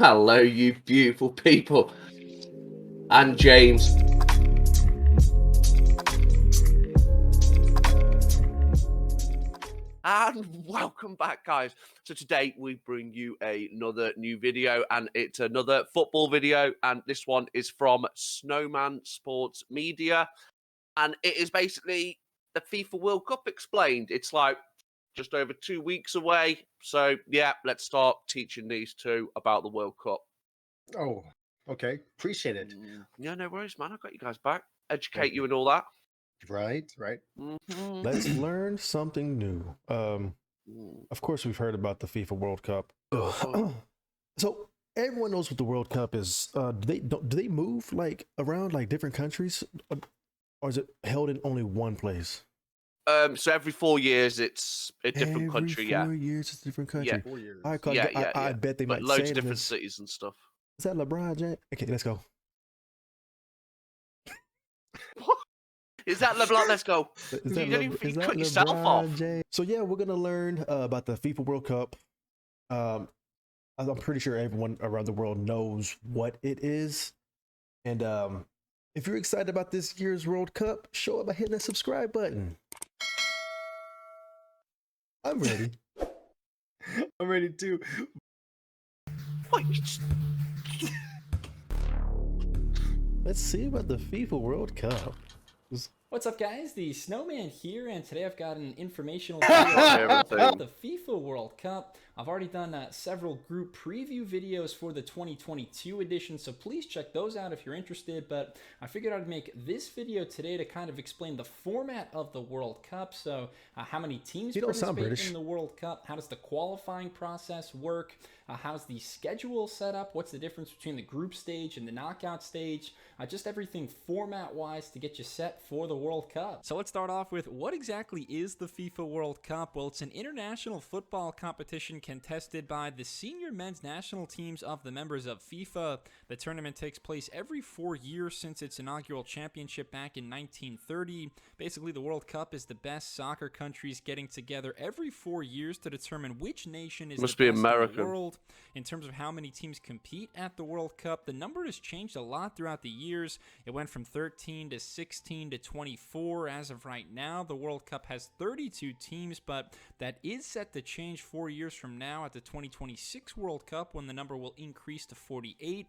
Hello, you beautiful people. And James. And welcome back, guys. So today we bring you another new video, and it's another football video. And this one is from Snowman Sports Media. And it is basically the FIFA World Cup explained. It's like just over 2 weeks away. So yeah, let's start teaching these two about the World Cup. Oh, okay. Appreciate it. Yeah, no worries, man. I got you guys back. Educate Thank you you. and all that. Right, right. Let's learn something new. Of course, we've heard about the FIFA World Cup. So everyone knows what the World Cup is. Do they move like around like different countries, or is it held in only one place? So every 4 years, it's a different country. Every Yeah, 4 years, it's a different country. Yeah. 4 years. I bet they But might loads say of different this. cities and stuff. Is that LeBron James? Okay, let's go. Is that LeBlanc? Let's go. Is You that, don't even is that cut yourself off. LeBron James? So yeah, we're gonna learn about the FIFA World Cup. I'm pretty sure everyone around the world knows what it is. And if you're excited about this year's World Cup, show up by hitting that subscribe button. I'm ready. I'm ready too. What? Let's see about the FIFA World Cup. What's up, guys? The Snowman here, and today I've got an informational video about the FIFA World Cup. I've already done several group preview videos for the 2022 edition, so please check those out if you're interested. But I figured I'd make this video today to kind of explain the format of the World Cup. So how many teams participate in the World Cup? How does the qualifying process work? How's the schedule set up? What's the difference between the group stage and the knockout stage? Just everything format-wise to get you set for the World Cup. So let's start off with what exactly is the FIFA World Cup? Well, it's an international football competition contested by the senior men's national teams of the members of FIFA. The tournament takes place every 4 years since its inaugural championship back in 1930. Basically, the World Cup is the best soccer countries getting together every 4 years to determine which nation is the best in the world. In terms of how many teams compete at the World Cup, the number has changed a lot throughout the years. It went from 13 to 16 to 24. As of right now, the World Cup has 32 teams, but that is set to change 4 years from now at the 2026 World Cup, when the number will increase to 48.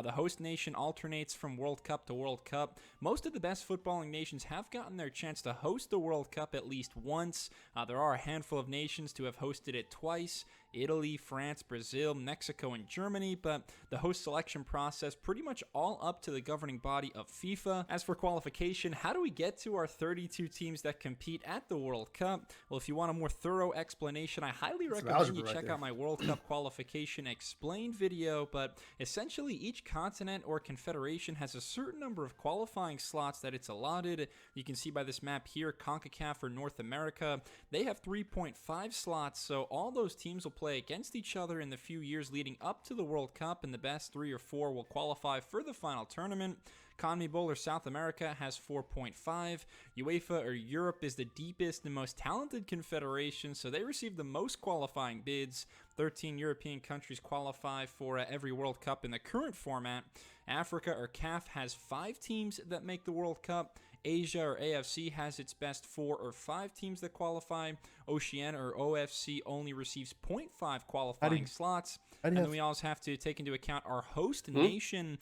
The host nation alternates from World Cup to World Cup. Most of the best footballing nations have gotten their chance to host the World Cup at least once. There are a handful of nations to have hosted it twice: Italy, France, Brazil, Mexico, and Germany, but the host selection process pretty much all up to the governing body of FIFA. As for qualification, how do we get to our 32 teams that compete at the World Cup? Well, if you want a more thorough explanation, I highly recommend you check out my World Cup qualification explained video, but essentially each continent or confederation has a certain number of qualifying slots that it's allotted. You can see by this map here, CONCACAF or North America, they have 3.5 slots, so all those teams will play against each other in the few years leading up to the World Cup, and the best 3 or 4 will qualify for the final tournament. CONMEBOL or South America has 4.5. UEFA or Europe is the deepest and most talented confederation, so they receive the most qualifying bids. 13 European countries qualify for every World Cup in the current format. Africa or CAF has 5 teams that make the World Cup. Asia or AFC has its best 4 or 5 teams that qualify. Oceania or OFC only receives 0.5 qualifying slots. And then we also have to take into account our host nation.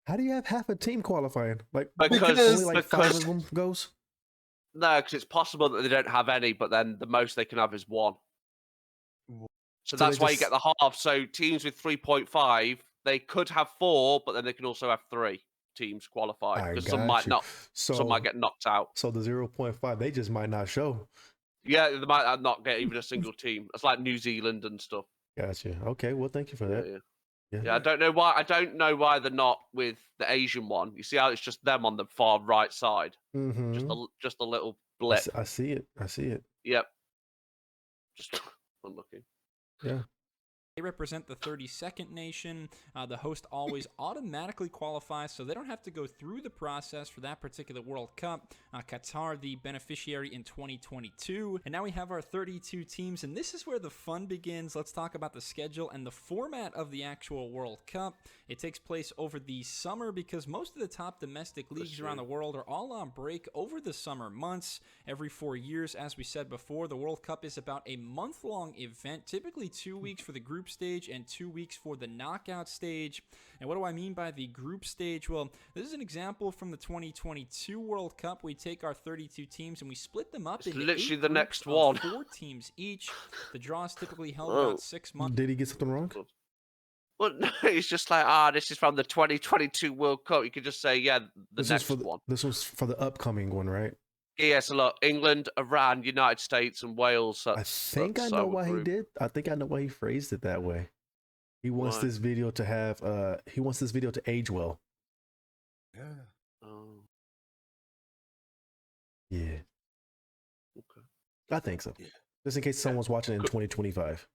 How do you have half a team qualifying? Like Because only like 5 of them goes? No, because it's possible that they don't have any, but then the most they can have is 1. So that's why you get the half. So teams with 3.5, they could have 4, but then they can also have 3 teams qualified, because some might not. Some might get knocked out. So the 0.5, they just might not show. Yeah, they might not get even a single team. It's like New Zealand and stuff. Gotcha. Okay, well, thank you for that. Yeah, I don't know why. I don't know why they're not with the Asian one. You see how it's just them on the far right side, just a little blip. I see it. Yep. Just unlucky. Yeah. They represent the 32nd nation. The host always automatically qualifies, so they don't have to go through the process for that particular World Cup. Qatar, the beneficiary in 2022. And now we have our 32 teams, and this is where the fun begins. Let's talk about the schedule and the format of the actual World Cup. It takes place over the summer because most of the top domestic leagues around the world are all on break over the summer months. Every 4 years, as we said before, the World Cup is about a month-long event, typically 2 weeks for the group stage and 2 weeks for the knockout stage. And what do I mean by the group stage? Well, this is an example from the 2022 World Cup. We take our 32 teams and we split them up into literally 8 the groups next of one. 4 teams each. The draw is typically held about 6 months. Did he get something wrong? Well, no, it's just like, this is from the 2022 World Cup. You could just say, yeah, the next one. This was for the upcoming one, right? Yeah, so look, England, Iran, United States, and Wales. I think I know why he did. I think I know why he phrased it that way. He wants this video to have. He wants this video to age well. Yeah. Oh. Yeah. Okay. I think so. Yeah. Just in case someone's watching it in 2025.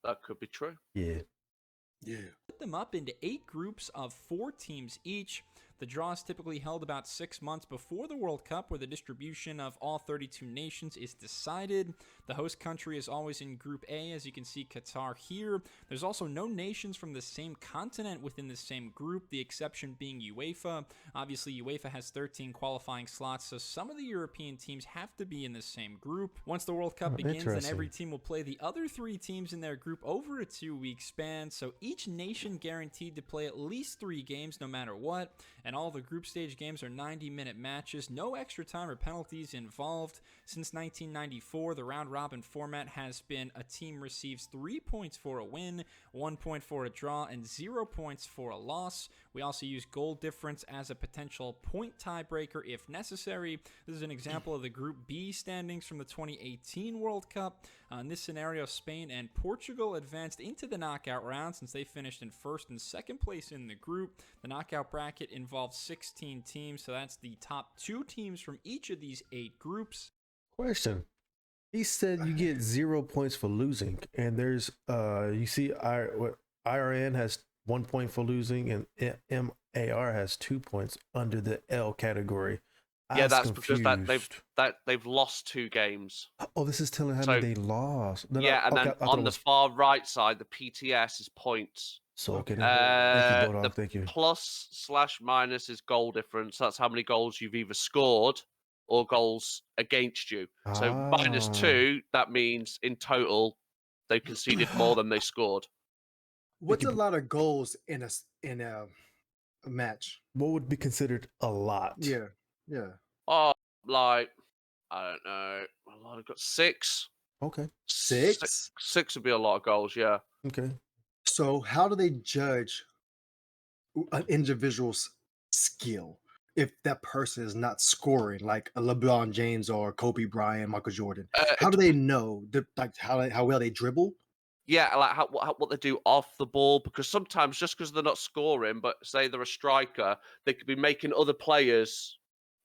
That could be true. Yeah. Yeah. Split them up into 8 groups of 4 teams each. The draw is typically held about 6 months before the World Cup, where the distribution of all 32 nations is decided. The host country is always in Group A, as you can see Qatar here. There's also no nations from the same continent within the same group, the exception being UEFA. Obviously, UEFA has 13 qualifying slots, so some of the European teams have to be in the same group. Once the World Cup begins, then every team will play the other 3 teams in their group over a 2-week span, so each nation guaranteed to play at least 3 games no matter what. And all the group stage games are 90-minute matches, no extra time or penalties involved. Since 1994, the round-robin format has been a team receives 3 points for a win, 1 point for a draw, and 0 points for a loss. We also use goal difference as a potential point tiebreaker if necessary. This is an example of the Group B standings from the 2018 World Cup. In this scenario, Spain and Portugal advanced into the knockout round since they finished in 1st and 2nd place in the group. The knockout bracket involves 16 teams, so that's the top 2 teams from each of these 8 groups. Question. He said you get 0 points for losing, and there's you see IRN has 1 point for losing, and MAR has 2 points under the L category. Yeah, that's confused. Because they've lost 2 games. Oh, this is telling how many they lost. No, yeah, and then on the far right side, the PTS is points. So okay, thank you, Bodog. Thank you. Plus/minus is goal difference. That's how many goals you've either scored or goals against you. So -2, that means in total they conceded more than they scored. What's a lot of goals in a match? What would be considered a lot? Yeah. Yeah. Oh, like, I don't know. A lot of 6. Okay. 6? 6 would be a lot of goals, yeah. Okay. So how do they judge an individual's skill if that person is not scoring, like a LeBron James or Kobe Bryant, Michael Jordan? How do they know how well they dribble? Yeah, like what they do off the ball, because sometimes just because they're not scoring, but say they're a striker, they could be making other players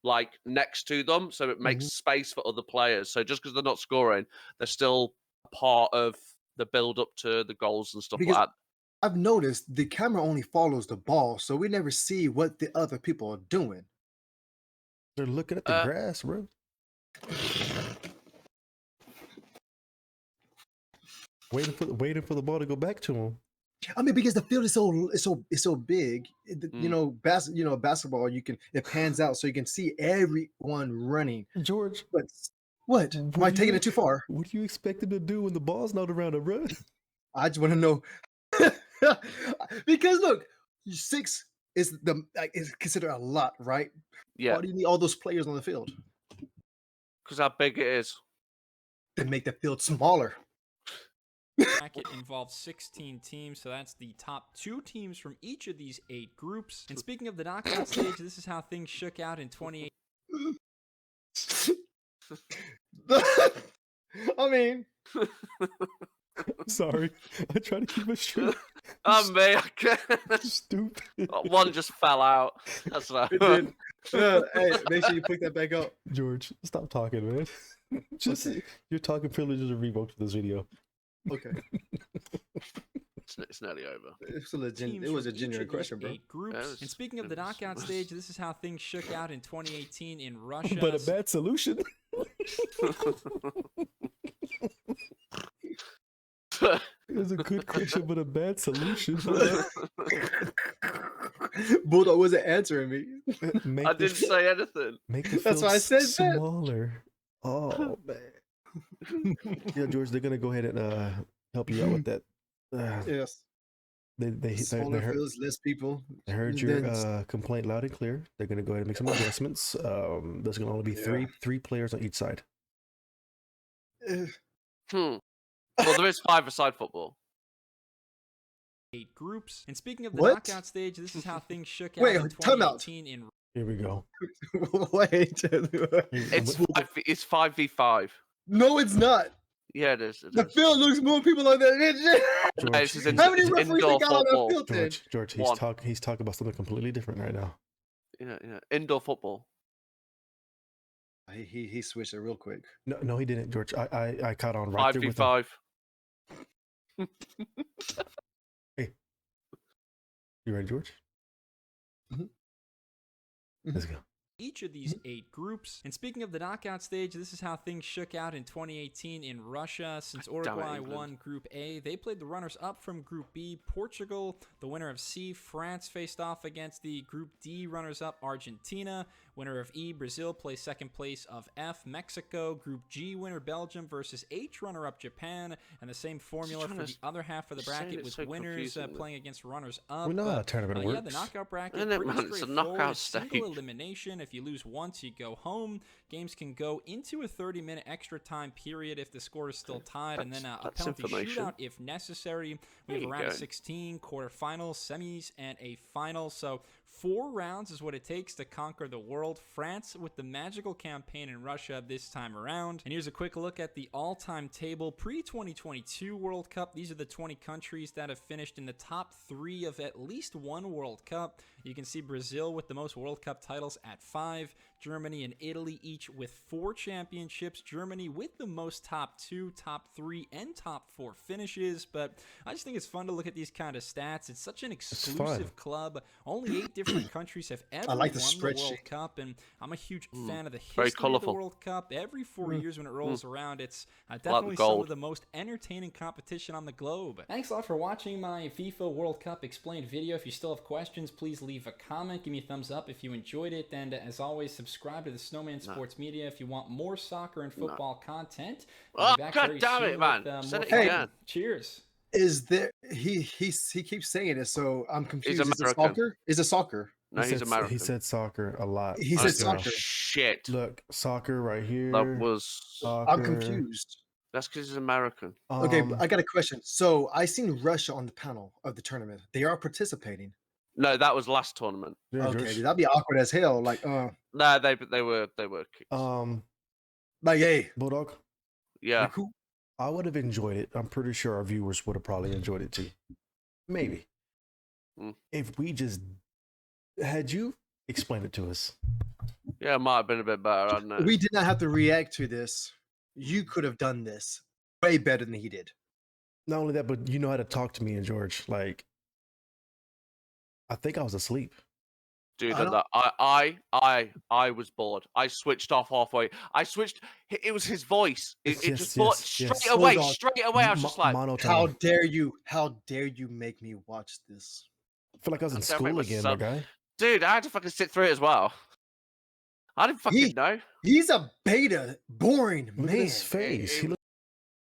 like next to them, so it makes space for other players. So just because they're not scoring, they're still part of the build up to the goals and stuff like that. I've noticed the camera only follows the ball, so we never see what the other people are doing. They're looking at the grass, bro. Waiting for the ball to go back to him. I mean, because the field is so big. You know, basketball, it pans out so you can see everyone running. George, but what? Am I taking it too far? What do you expect him to do when the ball's not around him, bro? I just want to know. Because look, 6 is considered a lot, right? Yeah. Why do you need all those players on the field? Because how big it is. They make the field smaller. Bracket involves 16 teams, so that's the top 2 teams from each of these 8 groups. And speaking of the knockout stage, this is how things shook out in 2018. I mean, sorry, I try to keep it straight. Oh man, stupid. One just fell out. That's right. It did. Hey, make sure you pick that back up. George, stop talking, man. Just your talking privileges are revoked for this video. Okay. it's nearly over. It's a legit. Teams It was a from each genuine of these question, bro. 8 groups. It was- And speaking of it the was- knockout stage, this is how things shook out in 2018 in Russia. But a bad solution. It was a good question, but a bad solution. Bulldog wasn't answering me. Make I the didn't say anything. Make the That's field why I said that. smaller. Oh man. Yeah, George, they're gonna go ahead and help you out with that. Yes. They Smaller heard, fields, less people. they heard your complaint loud and clear. They're gonna go ahead and make some adjustments. There's gonna only be three players on each side. Well, there is 5-a-side football. 8 groups. And speaking of the What? knockout stage, this is how things shook out Wait, in time out. 2018 in Here we go. Wait. It's 5v5. No, it's not. Yeah, it is. The field looks more people on that. George, This is How many it's referees indoor they got on that football. field then? George, One. he's talking about something completely different right now. Yeah, indoor football. He switched it real quick. No, he didn't, George. I caught on right there with him. 5v5. Hey, you ready, George? Mhm. Let's go. each of these 8 groups. And speaking of the knockout stage, this is how things shook out in 2018 in Russia. Since Uruguay won Group A, they played the runners-up from Group B, Portugal. The winner of C, France, faced off against the Group D runners-up, Argentina. Winner of E, Brazil, plays second place of F, Mexico. Group G winner, Belgium, versus H runner-up, Japan. And the same formula for the other half of the bracket, with winners playing against runners-up. We know how a tournament works. Yeah, the knockout bracket, Isn't it, pretty man? It's a straightforward. knockout It's single stage. elimination. If you lose once, you go home. Games can go into a 30-minute extra time period if the score is still tied, and then a penalty shootout if necessary. We have a round of 16, quarterfinals, semis, and a final. So 4 rounds is what it takes to conquer the world. France with the magical campaign in Russia this time around. And here's a quick look at the all-time table pre-2022 World Cup. These are the 20 countries that have finished in the top 3 of at least one World Cup. You can see Brazil with the most World Cup titles at 5. Germany and Italy each with 4 championships. Germany with the most top 2, top 3, and top 4 finishes. But I just think it's fun to look at these kind of stats. It's such an exclusive club. Only 8 different countries have ever won the World Cup, and I'm a huge fan of the history of the World Cup. Every 4 years when it rolls around, it's definitely some of the most entertaining competition on the globe. Thanks a lot for watching my FIFA World Cup explained video. If you still have questions, please leave a comment. Give me a thumbs up if you enjoyed it, and as always, subscribe to the Snowman Sports Media if you want more soccer and football content. Oh, God damn it, man. Said it again. Cheers. Is there he keeps saying it, so I'm confused. He's Is it soccer? Is it soccer? No, he's American. He said soccer a lot. He said soccer. Shit. Look, soccer right here. That was. Soccer. I'm confused. That's because he's American. Okay, but I got a question. So I seen Russia on the panel of the tournament. They are participating. No, that was last tournament. Yeah, Okay, George. that'd be awkward as hell. Like, No, they were kicked. like, hey, Bulldog. Yeah. you cool? I would have enjoyed it. I'm pretty sure our viewers would have probably enjoyed it too. Maybe. If we just had you explain it to us. Yeah, it might have been a bit better. I don't know. We did not have to react to this. You could have done this way better than he did. Not only that, but you know how to talk to me and George. Like, I think I was asleep. Dude, I was bored. I switched off halfway. It was his voice. It just straight away. I was just like, monotone. How dare you? How dare you make me watch this? I feel like I was in school again, my guy. Dude, I had to fucking sit through it as well. I didn't fucking know. He's a beta, boring Look man. at his face.